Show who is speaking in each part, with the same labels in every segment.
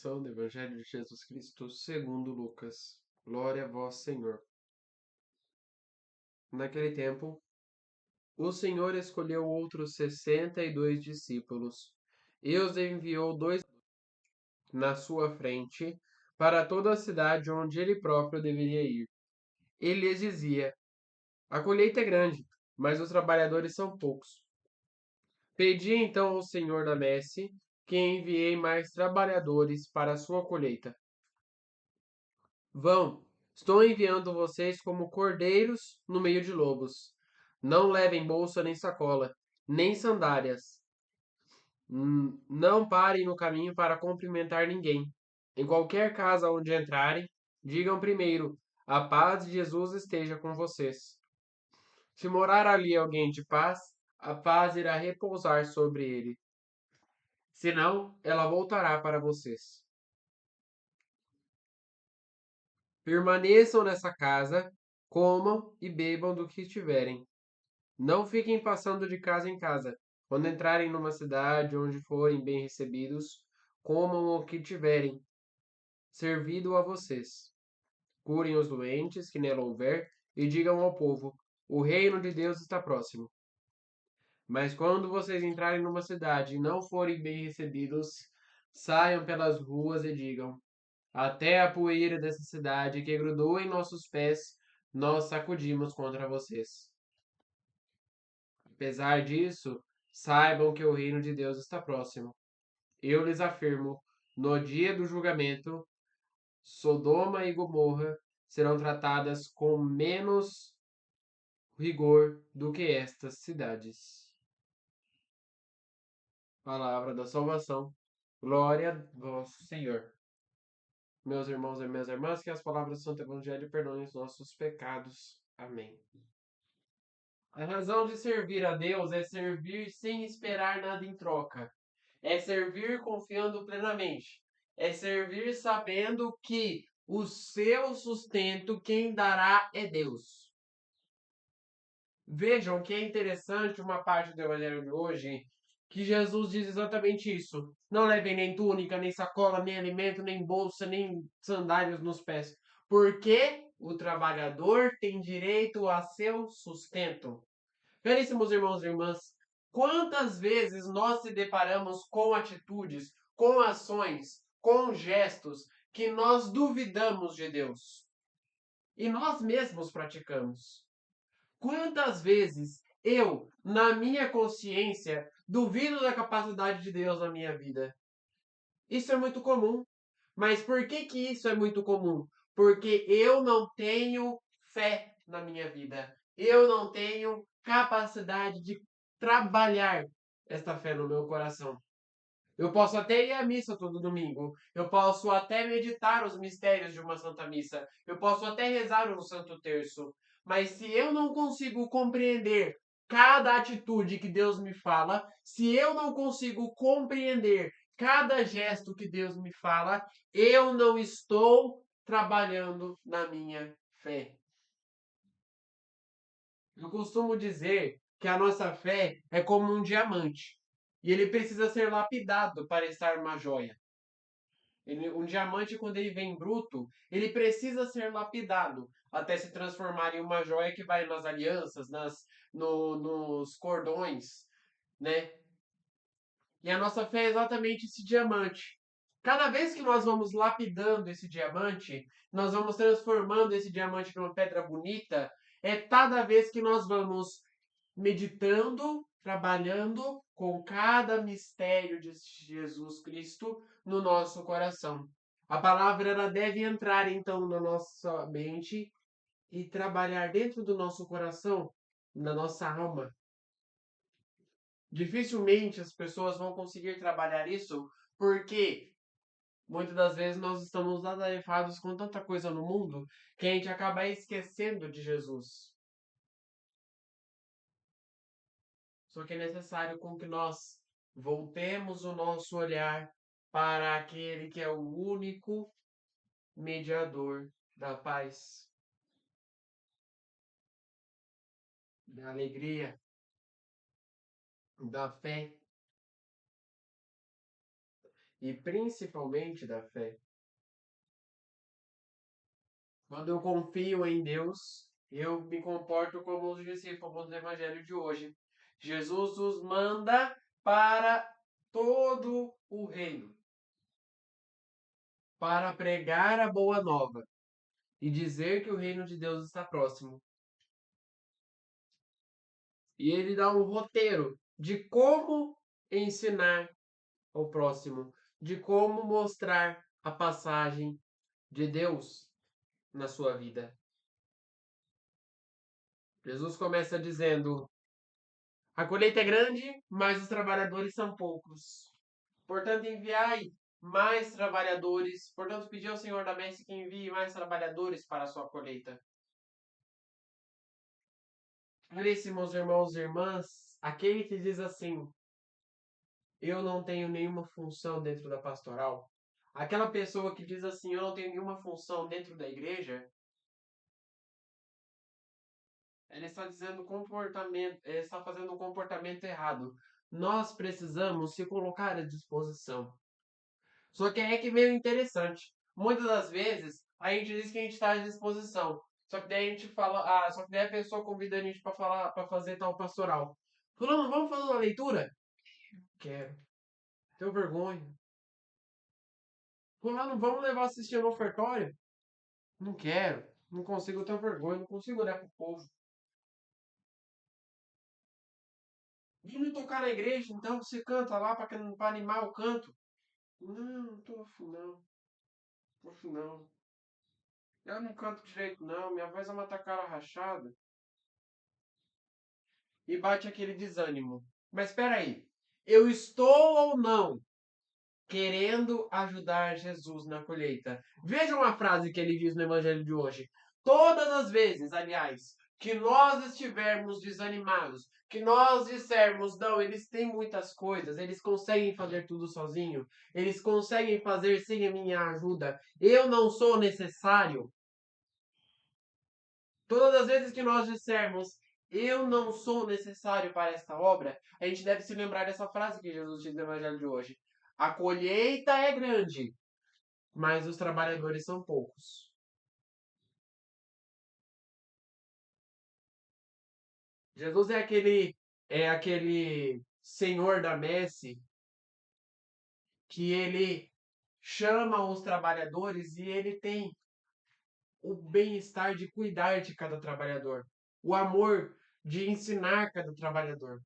Speaker 1: proclamação do Evangelho de Jesus Cristo segundo Lucas. Glória a vós, Senhor. Naquele tempo, o Senhor escolheu outros 62 discípulos e os enviou dois na sua frente para toda a cidade onde ele próprio deveria ir. Ele lhes dizia: a colheita é grande, mas os trabalhadores são poucos. Pedi então ao Senhor da messe que enviei mais trabalhadores para a sua colheita. Vão, estou enviando vocês como cordeiros no meio de lobos. Não levem bolsa nem sacola, nem sandálias. Não parem no caminho para cumprimentar ninguém. Em qualquer casa onde entrarem, digam primeiro: a paz de Jesus esteja com vocês. Se morar ali alguém de paz, a paz irá repousar sobre ele. Senão, ela voltará para vocês. Permaneçam nessa casa, comam e bebam do que tiverem. Não fiquem passando de casa em casa. Quando entrarem numa cidade onde forem bem recebidos, comam o que tiverem servido a vocês. Curem os doentes que nela houver e digam ao povo: o reino de Deus está próximo. Mas quando vocês entrarem numa cidade e não forem bem recebidos, saiam pelas ruas e digam: até a poeira dessa cidade que grudou em nossos pés, nós sacudimos contra vocês. Apesar disso, saibam que o reino de Deus está próximo. Eu lhes afirmo, no dia do julgamento, Sodoma e Gomorra serão tratadas com menos rigor do que estas cidades. Palavra da salvação. Glória a vós, Senhor. Meus irmãos e minhas irmãs, que as palavras do Santo Evangelho perdoem os nossos pecados. Amém. A razão de servir a Deus é servir sem esperar nada em troca. É servir confiando plenamente. É servir sabendo que o seu sustento quem dará é Deus. Vejam que é interessante uma parte do Evangelho de hoje, que Jesus diz exatamente isso. Não levem nem túnica, nem sacola, nem alimento, nem bolsa, nem sandálias nos pés. Porque o trabalhador tem direito a seu sustento. Caríssimos irmãos e irmãs, quantas vezes nós se deparamos com atitudes, com ações, com gestos que nós duvidamos de Deus e nós mesmos praticamos? Quantas vezes eu, na minha consciência, duvido da capacidade de Deus na minha vida? Isso é muito comum. Mas por que que isso é muito comum? Porque eu não tenho fé na minha vida. Eu não tenho capacidade de trabalhar esta fé no meu coração. Eu posso até ir à missa todo domingo. Eu posso até meditar os mistérios de uma Santa Missa. Eu posso até rezar um Santo Terço. Mas se eu não consigo compreender cada atitude que Deus me fala, se eu não consigo compreender cada gesto que Deus me fala, eu não estou trabalhando na minha fé. Eu costumo dizer que a nossa fé é como um diamante. E ele precisa ser lapidado para estar uma joia. Um diamante, quando ele vem bruto, ele precisa ser lapidado até se transformar em uma joia que vai nas alianças, nos cordões, né? E a nossa fé é exatamente esse diamante. Cada vez que nós vamos lapidando esse diamante, nós vamos transformando esse diamante numa pedra bonita, é cada vez que nós vamos meditando, trabalhando com cada mistério de Jesus Cristo no nosso coração. A palavra ela deve entrar então na nossa mente e trabalhar dentro do nosso coração, na nossa alma. Dificilmente as pessoas vão conseguir trabalhar isso porque muitas das vezes nós estamos atarefados com tanta coisa no mundo que a gente acaba esquecendo de Jesus. Só que é necessário com que nós voltemos o nosso olhar para aquele que é o único mediador da paz, da alegria, da fé. e principalmente da fé. Quando eu confio em Deus, eu me comporto como os discípulos do Evangelho de hoje. Jesus nos manda para todo o reino, para pregar a boa nova e dizer que o reino de Deus está próximo. E ele dá um roteiro de como ensinar ao próximo, de como mostrar a passagem de Deus na sua vida. Jesus começa dizendo: a colheita é grande, mas os trabalhadores são poucos. Portanto, enviai mais trabalhadores. Portanto, pedi ao Senhor da messe que envie mais trabalhadores para a sua colheita. Caríssimos irmãos e irmãs, aquele que diz assim: eu não tenho nenhuma função dentro da pastoral. Aquela pessoa que diz assim: eu não tenho nenhuma função dentro da igreja. Ele está dizendo comportamento, ele está fazendo um comportamento errado. Nós precisamos se colocar à disposição. Só que é que meio interessante. Muitas das vezes a gente diz que a gente está à disposição. Só que daí a gente fala, só que daí a pessoa convida a gente para falar, para fazer tal pastoral. Fulano, vamos fazer uma leitura? Quero. Tenho vergonha. Fulano, vamos levar a assistir no ofertório? Não quero. Não consigo, eu tenho vergonha, não consigo olhar pro povo. Vamos tocar na igreja, então você canta lá para animar o canto. Não, não tô afim não. Tô afim não. Eu não canto direito não, minha voz é uma tacara rachada. E bate aquele desânimo. Mas espera aí, eu estou ou não querendo ajudar Jesus na colheita? Veja uma frase que ele diz no Evangelho de hoje. Todas as vezes, aliás, que nós estivermos desanimados, que nós dissermos, não, eles têm muitas coisas, eles conseguem fazer tudo sozinho, eles conseguem fazer sem a minha ajuda, eu não sou necessário. Todas as vezes que nós dissermos, eu não sou necessário para esta obra, a gente deve se lembrar dessa frase que Jesus diz no Evangelho de hoje. A colheita é grande, mas os trabalhadores são poucos. Jesus é aquele senhor da messe que ele chama os trabalhadores e ele tem o bem-estar de cuidar de cada trabalhador, o amor de ensinar cada trabalhador.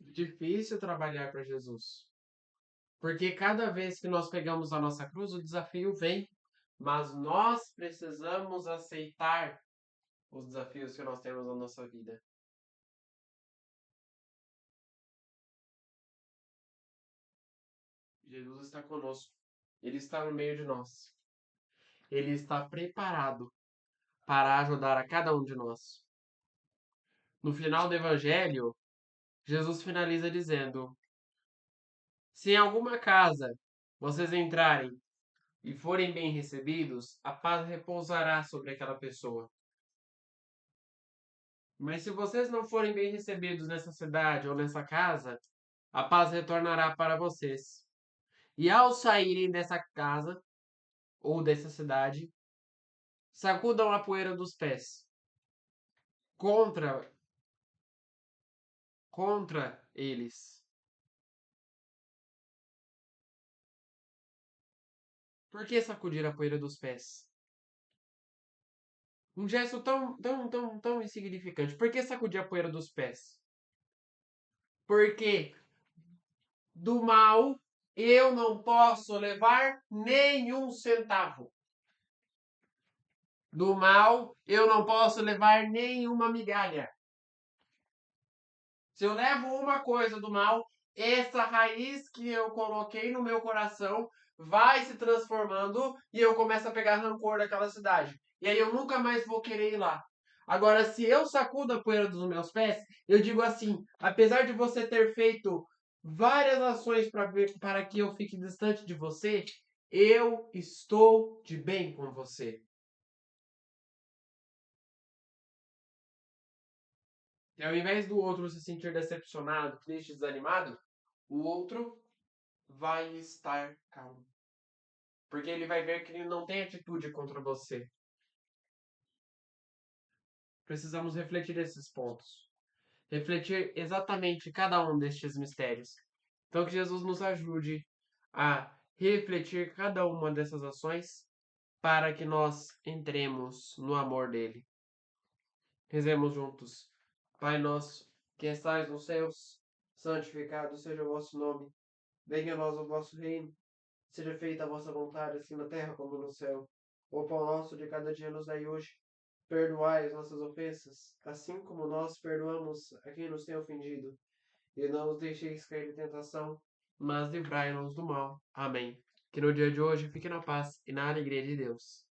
Speaker 1: Difícil trabalhar para Jesus. Porque cada vez que nós pegamos a nossa cruz, o desafio vem. Mas nós precisamos aceitar os desafios que nós temos na nossa vida. Jesus está conosco. Ele está no meio de nós. Ele está preparado para ajudar a cada um de nós. No final do Evangelho, Jesus finaliza dizendo: se em alguma casa vocês entrarem e forem bem recebidos, a paz repousará sobre aquela pessoa. Mas se vocês não forem bem recebidos nessa cidade ou nessa casa, a paz retornará para vocês. E ao saírem dessa casa ou dessa cidade, sacudam a poeira dos pés contra eles. Por que sacudir a poeira dos pés? Um gesto tão insignificante. Por que sacudir a poeira dos pés? Porque do mal eu não posso levar nenhum centavo. Do mal eu não posso levar nenhuma migalha. Se eu levo uma coisa do mal, essa raiz que eu coloquei no meu coração vai se transformando e eu começo a pegar rancor daquela cidade. E aí eu nunca mais vou querer ir lá. Agora, se eu sacudo a poeira dos meus pés, eu digo assim: apesar de você ter feito várias ações para que eu fique distante de você, eu estou de bem com você. E ao invés do outro se sentir decepcionado, triste, desanimado, o outro vai estar calmo. Porque ele vai ver que ele não tem atitude contra você. Precisamos refletir esses pontos. Refletir exatamente cada um destes mistérios. Então, que Jesus nos ajude a refletir cada uma dessas ações para que nós entremos no amor dele. Rezemos juntos. Pai nosso, que estais nos céus, santificado seja o vosso nome. Venha a nós o vosso reino. Seja feita a vossa vontade, assim na terra como no céu. O pão nosso de cada dia nos dai hoje. Perdoai as nossas ofensas, assim como nós perdoamos a quem nos tem ofendido. E não os deixeis cair em tentação, mas livrai-nos do mal. Amém. Que no dia de hoje fique na paz e na alegria de Deus.